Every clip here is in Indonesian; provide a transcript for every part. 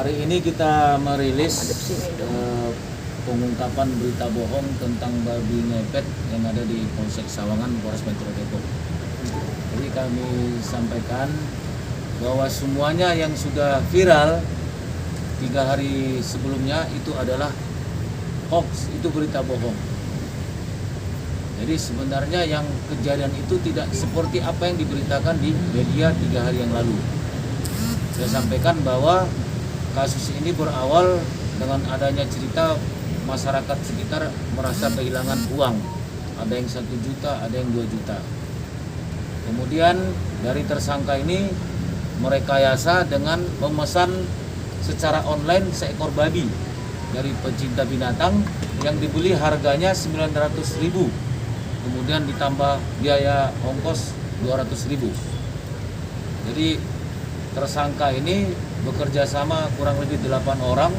Hari ini kita merilis pengungkapan berita bohong tentang babi ngepet yang ada di Polsek Sawangan, Polres Metro Depok. Jadi kami sampaikan bahwa semuanya yang sudah viral 3 hari sebelumnya itu adalah hoax, itu berita bohong. Jadi sebenarnya yang kejadian itu tidak seperti apa yang diberitakan di media 3 hari yang lalu. Saya sampaikan bahwa kasus ini berawal dengan adanya cerita masyarakat sekitar merasa kehilangan uang. Ada yang 1 juta, ada yang 2 juta. Kemudian dari tersangka ini merekayasa dengan memesan secara online seekor babi dari pecinta binatang yang dibeli harganya 900.000. Kemudian ditambah biaya ongkos 200.000. Jadi tersangka ini bekerja sama kurang lebih 8 orang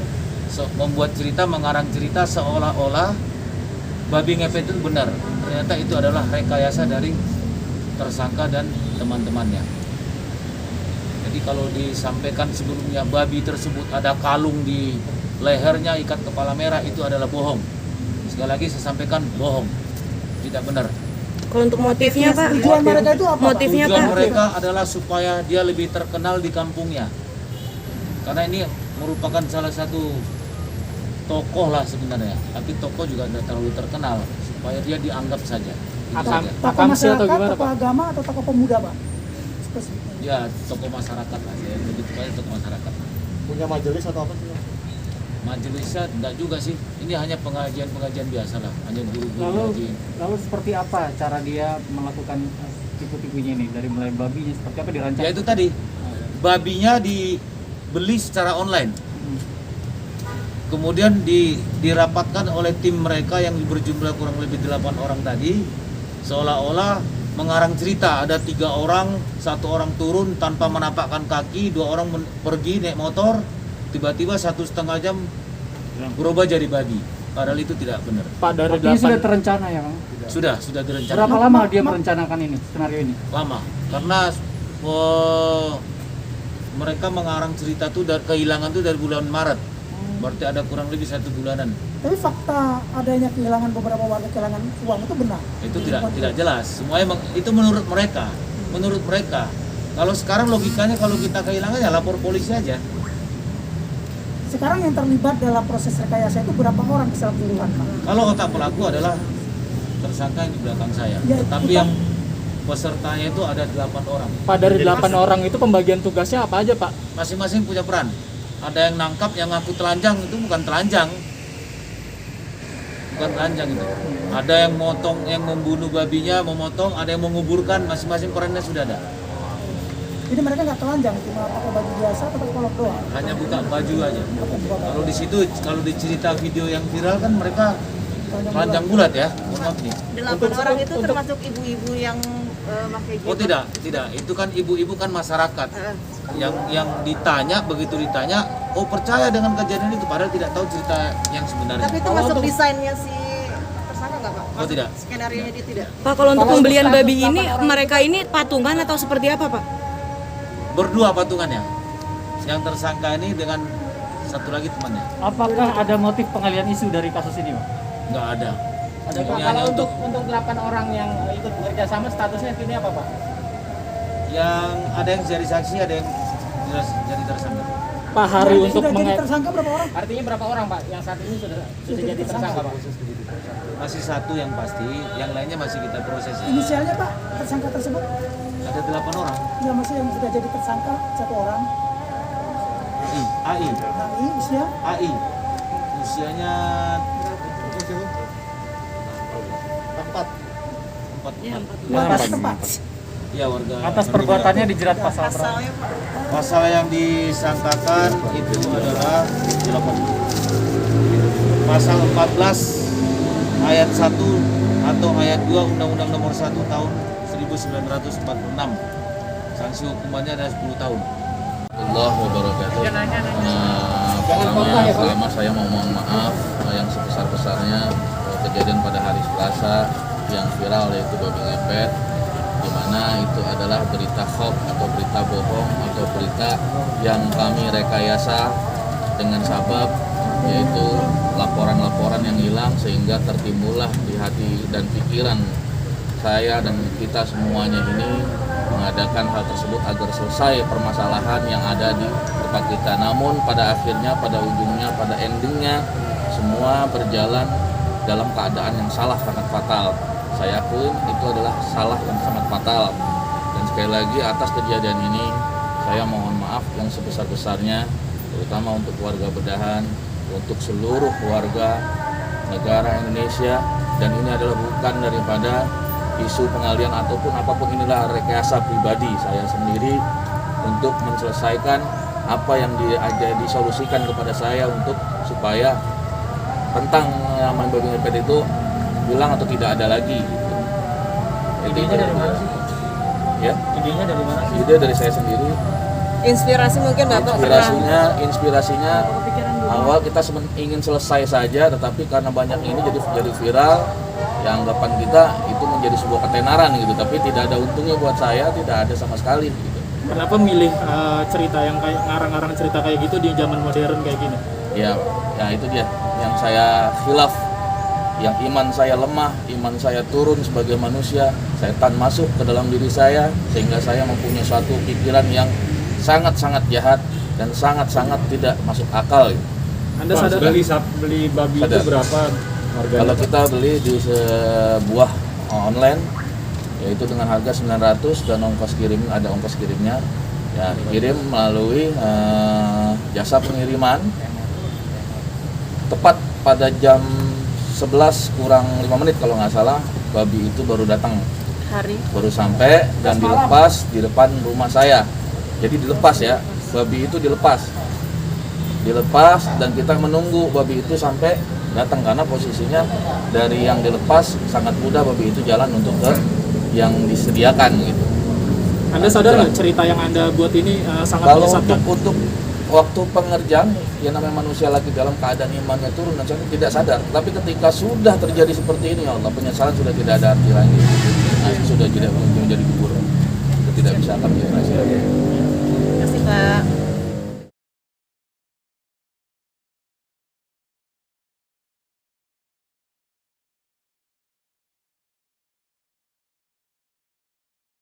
membuat cerita, mengarang cerita seolah-olah babi ngepet itu benar. Ternyata itu adalah rekayasa dari tersangka dan teman-temannya. Jadi kalau disampaikan sebelumnya babi tersebut ada kalung di lehernya, ikat kepala merah, itu adalah bohong. Sekali lagi saya sampaikan bohong, tidak benar. Kalau untuk motifnya Pak, tujuan mereka itu apa? Motifnya Tujuan Pak? mereka adalah supaya dia lebih terkenal di kampungnya. Karena ini merupakan salah satu tokoh lah sebenarnya, tapi tokoh juga tidak terlalu terkenal, supaya dia dianggap saja. Itu saja. Tokoh masyarakat, tokoh agama, atau tokoh pemuda, Pak? Spesifiknya. Ya, tokoh masyarakat lah, saya lebih tepatnya tokoh masyarakat. Punya majelis atau apa sih? Majelisnya enggak juga sih, ini hanya pengajian biasa lah, hanya guru-guru ngaji. Lalu seperti apa cara dia melakukan tipu-tipunya ini? Dari mulai babinya seperti apa dirancang? Ya itu tadi, babinya dibeli secara online. Kemudian dirapatkan oleh tim mereka yang berjumlah kurang lebih 8 orang tadi, seolah-olah mengarang cerita. Ada 3 orang, 1 orang turun tanpa menapakkan kaki, 2 orang pergi naik motor, tiba-tiba 1,5 jam berubah jadi babi. Padahal itu tidak benar. Pak, dari 8 sudah terencana ya Bang? Sudah direncanakan. Berapa lama dia merencanakan ini, skenario ini? Lama, karena mereka mengarang cerita tuh dari kehilangan tuh dari bulan Maret. Berarti ada kurang lebih 1 bulanan. Tapi fakta adanya kehilangan beberapa warga kehilangan uang itu benar? Itu tidak jelas. Semuanya itu menurut mereka. Menurut mereka. Kalau sekarang logikanya kalau kita kehilangan ya lapor polisi aja. Sekarang yang terlibat dalam proses rekayasa itu berapa orang keseluruhan, Pak? Kalau otak pelaku adalah tersangka yang di belakang saya. Ya, Tetapi yang pesertanya itu ada 8 orang. Pak, dari 8 orang itu pembagian tugasnya apa aja Pak? Masing-masing punya peran. Ada yang nangkap, yang ngaku telanjang, itu bukan telanjang. Bukan telanjang itu. Ada yang motong, yang membunuh babinya, memotong, ada yang menguburkan, masing-masing perannya sudah ada. Jadi mereka nggak telanjang, cuma pakai baju biasa atau pakai kolor doang? Hanya buka baju aja. Kalau di situ, kalau di cerita video yang viral kan mereka telanjang bulat ya. Mohon maaf nih. 8 orang itu termasuk ibu-ibu yang pakai jilbab? Oh tidak. Itu kan ibu-ibu kan masyarakat. Yang ditanya, begitu ditanya, oh percaya dengan kejadian itu, padahal tidak tahu cerita yang sebenarnya. Tapi itu masuk desainnya si tersangka nggak Pak? Oh tidak. Skenario-nya dia tidak? Pak, kalau untuk pembelian babi ini, mereka ini patungan atau seperti apa Pak? Berdua patungannya. Yang tersangka ini dengan satu lagi temannya. Apakah ada motif pengalian isu dari kasus ini Pak? Nggak ada. Ada Pak, Ini hanya kalau untuk 8 orang yang ikut bekerja sama, statusnya kini apa Pak? Yang ada yang jadi saksi, ada yang jadi tersangka. Pak, hari Yang untuk sudah jadi tersangka berapa orang? Artinya berapa orang Pak yang saat ini sudah jadi tersangka Pak? Masih 1 yang pasti, yang lainnya masih kita proses. Inisialnya, Pak, tersangka tersebut? Ada 8 orang. Ya, maksudnya yang sudah jadi tersangka 1 orang. AI. AI, usia? AI. Usianya 4. Tempat. Ya, warga. Atas perbuatannya dijerat pasal berapa? Pasalnya Pak? Pasal yang disangkakan itu adalah pasal 14 ayat 1 atau ayat 2 Undang-Undang Nomor 1 tahun 1946. Sanksi hukumannya adalah 10 tahun. Allah wabarakatuh. Pertama saya mau mohon maaf yang sebesar-besarnya kejadian pada hari Selasa yang viral yaitu babi ngepet, di mana itu adalah berita hoax atau berita bohong atau berita yang kami rekayasa dengan sabab yaitu laporan-laporan yang hilang, sehingga tertimbullah di hati dan pikiran saya dan kita semuanya ini mengadakan hal tersebut agar selesai permasalahan yang ada di tempat kita. Namun pada akhirnya, pada ujungnya, pada endingnya semua berjalan dalam keadaan yang salah, sangat fatal. Saya akui itu adalah salah yang sangat fatal. Dan sekali lagi atas kejadian ini saya mohon maaf yang sebesar-besarnya, terutama untuk keluarga Bedahan, untuk seluruh keluarga negara Indonesia. Dan ini adalah bukan daripada isu pengalian ataupun apapun, inilah rekayasa pribadi saya sendiri untuk menyelesaikan apa yang disolusikan kepada saya untuk supaya tentang nama babi ngepet itu hilang atau tidak ada lagi. Idenya dari mana sih? Ya, Idenya dari mana sih? ide dari saya sendiri. Inspirasi mungkin Bapak pernah Inspirasinya awal kita ingin selesai saja, tetapi karena banyak ini jadi viral, ya anggapan kita itu menjadi sebuah ketenaran gitu, tapi tidak ada untungnya buat saya, tidak ada sama sekali gitu. Kenapa milih cerita yang kayak ngarang-ngarang cerita kayak gitu di zaman modern kayak gini? Ya itu dia yang saya khilaf, yang iman saya lemah, iman saya turun sebagai manusia, setan masuk ke dalam diri saya sehingga saya mempunyai suatu pikiran yang sangat-sangat jahat dan sangat-sangat tidak masuk akal gitu. Anda sadar beli babi Sadar. itu berapa harganya? Kalau kita beli di sebuah online yaitu dengan harga 900 dan ongkos kirim, ada ongkos kirimnya ya, dikirim melalui jasa pengiriman tepat pada jam 11 kurang 5 menit kalau nggak salah, babi itu baru datang, baru sampai dan dilepas di depan rumah saya. Jadi dilepas ya, babi itu dilepas dan kita menunggu babi itu sampai datang, karena posisinya dari yang dilepas sangat mudah babi itu jalan untuk ke yang disediakan gitu. Anda sadar nggak cerita yang Anda buat ini sangat Kalau menyesatkan? untuk waktu pengerjaan, yang namanya manusia lagi dalam keadaan imannya turun dan saya tidak sadar. Tapi ketika sudah terjadi seperti ini, ya Allah, penyesalan sudah tidak ada arti lagi. Nah, itu sudah tidak menjadi gugur, tidak bisa akan menjadi